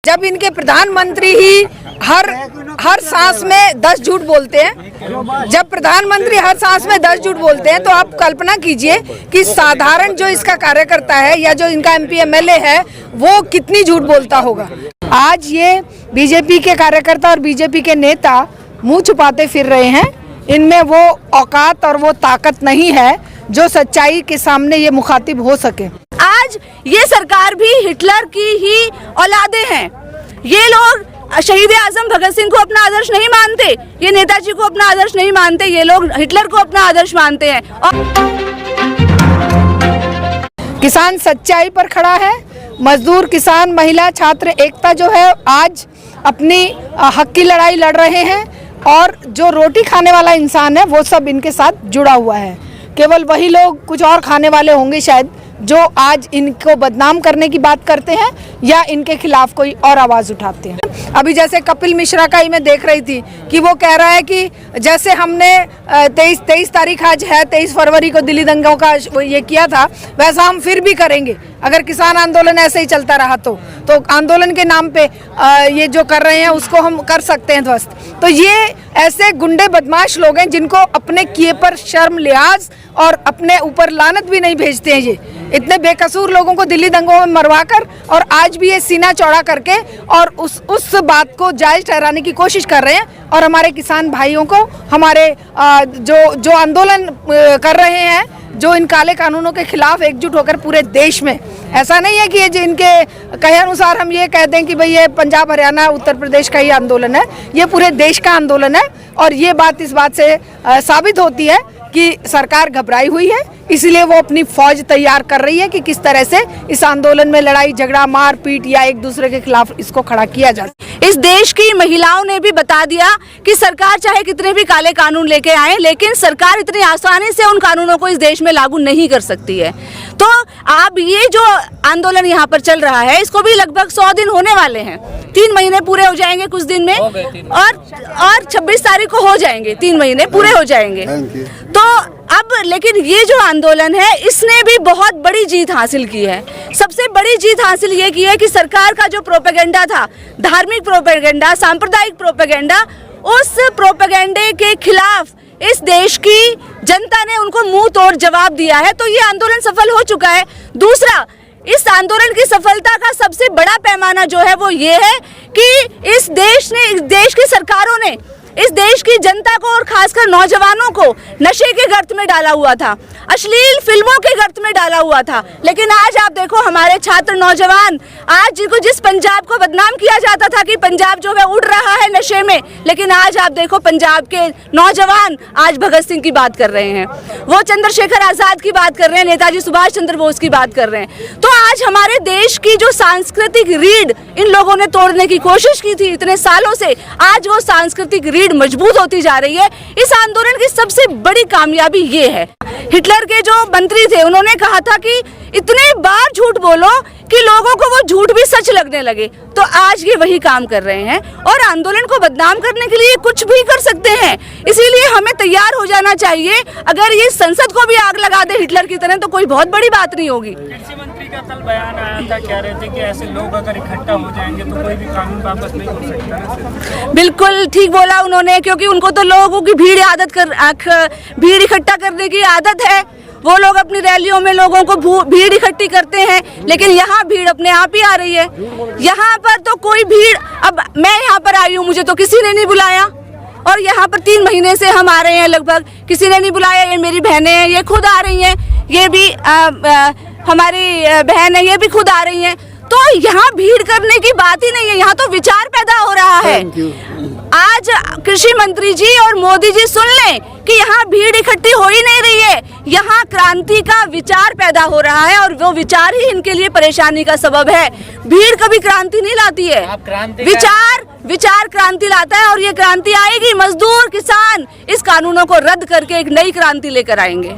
जब इनके प्रधानमंत्री ही हर सांस में 10 झूठ बोलते हैं, जब प्रधानमंत्री हर सांस में 10 झूठ बोलते हैं, तो आप कल्पना कीजिए कि साधारण जो इसका कार्यकर्ता है या जो इनका एमपी एमएलए है वो कितनी झूठ बोलता होगा। आज ये बीजेपी के कार्यकर्ता और बीजेपी के नेता मुंह छुपाते फिर रहे हैं। इनमें वो औकात और वो ताकत नहीं है जो सच्चाई के सामने ये मुखातिब हो सके। आज ये सरकार भी हिटलर की ही औलादे हैं। ये लोग शहीद आजम भगत सिंह को अपना आदर्श नहीं मानते, ये नेताजी को अपना आदर्श नहीं मानते, ये लोग हिटलर को अपना आदर्श मानते हैं। और किसान सच्चाई पर खड़ा है। मजदूर, किसान, महिला, छात्र एकता जो है आज अपनी हक की लड़ाई लड़ रहे हैं और जो रोटी खाने वाला इंसान है वो सब इनके साथ जुड़ा हुआ है। केवल वही लोग कुछ और खाने वाले होंगे शायद जो आज इनको बदनाम करने की बात करते हैं या इनके खिलाफ कोई और आवाज़ उठाते हैं। अभी जैसे कपिल मिश्रा का ही मैं देख रही थी कि वो कह रहा है कि जैसे हमने 23 तारीख आज है, 23 फरवरी को दिल्ली दंगों का ये किया था, वैसा हम फिर भी करेंगे अगर किसान आंदोलन ऐसे ही चलता रहा तो आंदोलन के नाम पे ये जो कर रहे हैं उसको हम कर सकते हैं ध्वस्त। तो ये ऐसे गुंडे बदमाश लोग हैं जिनको अपने किए पर शर्म लिहाज और अपने ऊपर लानत भी नहीं भेजते हैं। ये इतने बेकसूर लोगों को दिल्ली दंगों में मरवा कर और आज भी ये सीना चौड़ा करके और उस बात को जायज ठहराने की कोशिश कर रहे हैं और हमारे किसान भाइयों को, हमारे जो आंदोलन कर रहे हैं, जो इन काले कानूनों के खिलाफ एकजुट होकर पूरे देश में, ऐसा नहीं है कि ये जिनके कहे अनुसार हम ये कह दें कि भाई ये पंजाब, हरियाणा, उत्तर प्रदेश का ही आंदोलन है, ये पूरे देश का आंदोलन है। और ये बात इस बात से साबित होती है कि सरकार घबराई हुई है, इसलिए वो अपनी फौज तैयार कर रही है कि किस तरह से इस आंदोलन में लड़ाई झगड़ा, मार पीट या एक दूसरे के खिलाफ इसको खड़ा किया जाए। इस देश की महिलाओं ने भी बता दिया कि सरकार चाहे कितने भी काले कानून लेके आए, लेकिन सरकार इतनी आसानी से उन कानूनों को इस देश में लागू नहीं कर सकती है। तो अब ये जो आंदोलन यहाँ पर चल रहा है, इसको भी लगभग 100 दिन होने वाले हैं। 3 महीने पूरे हो जाएंगे कुछ दिन में और 26 तारीख को हो जाएंगे, 3 महीने पूरे हो जाएंगे। तो अब लेकिन ये जो आंदोलन है इसने भी बहुत बड़ी जीत हासिल की है। सबसे बड़ी जीत हासिल ये की है कि सरकार का जो प्रोपेगेंडा था, धार्मिक प्रोपेगेंडा, सांप्रदायिक प्रोपेगेंडा, उस प्रोपेगेंडे के खिलाफ इस देश की जनता ने उनको मुंह तोड़ जवाब दिया है। तो ये आंदोलन सफल हो चुका है। दूसरा, इस आंदोलन की सफलता का सबसे बड़ा पैमाना जो है वो ये है कि इस देश की सरकारों ने इस देश की जनता को और खासकर नौजवानों को नशे के गर्त में डाला हुआ था, अश्लील फिल्मों के गर्त में डाला हुआ था। लेकिन आज आप देखो हमारे छात्र नौजवान, आज जिस पंजाब को बदनाम किया जाता था कि पंजाब जो है उड़ रहा है नशे में, लेकिन आज आप देखो पंजाब के नौजवान आज भगत सिंह की बात कर रहे हैं, वो चंद्रशेखर आजाद की बात कर रहे हैं, नेताजी सुभाष चंद्र बोस की बात कर रहे हैं। तो आज हमारे देश की जो सांस्कृतिक रीढ़ इन लोगों ने तोड़ने की कोशिश की थी इतने सालों से, आज वो सांस्कृतिक रीढ़ मजबूत होती जा रही है। इस आंदोलन की सबसे बड़ी कामयाबी ये है। हिटलर के जो मंत्री थे उन्होंने कहा था कि इतने बार झूठ बोलो कि लोगों को वो झूठ भी सच लगने लगे। तो आज ये वही काम कर रहे हैं और आंदोलन को बदनाम करने के लिए कुछ भी कर सकते हैं। इसीलिए हमें तैयार हो जाना चाहिए। अगर ये संसद को भी आग लगा दे हिटलर की तरह तो कोई बहुत बड़ी बात नहीं होगी। कृषि मंत्री का कल बयान आया था, कह रहे थे कि ऐसे लोग अगर इकट्ठा हो जाएंगे तो कोई भी कानून वापस नहीं हो सकता। बिल्कुल ठीक बोला उन्होंने, क्योंकि उनको तो लोगों की भीड़ इकट्ठा करने की आदत है। वो लोग अपनी रैलियों में लोगों को भीड़ इकट्ठी करते हैं, लेकिन यहाँ भीड़ अपने आप ही आ रही है। यहाँ पर तो कोई भीड़, अब मैं यहाँ पर आई हूँ, मुझे तो किसी ने नहीं बुलाया और यहाँ पर 3 महीने से हम आ रहे हैं, लगभग किसी ने नहीं बुलाया। ये मेरी बहनें हैं, ये खुद आ रही हैं, ये भी हमारी बहन है, ये भी खुद आ रही हैं। तो यहाँ भीड़ करने की बात ही नहीं है, यहाँ तो विचार पैदा हो रहा है। आज कृषि मंत्री जी और मोदी जी सुन लें कि यहाँ भीड़ इकट्ठी हो ही नहीं रही है, यहाँ क्रांति का विचार पैदा हो रहा है और वो विचार ही इनके लिए परेशानी का सबब है। भीड़ कभी क्रांति नहीं लाती है, विचार क्रांति लाता है और ये क्रांति आएगी। मजदूर, किसान इस कानूनों को रद्द करके एक नई क्रांति लेकर आएंगे।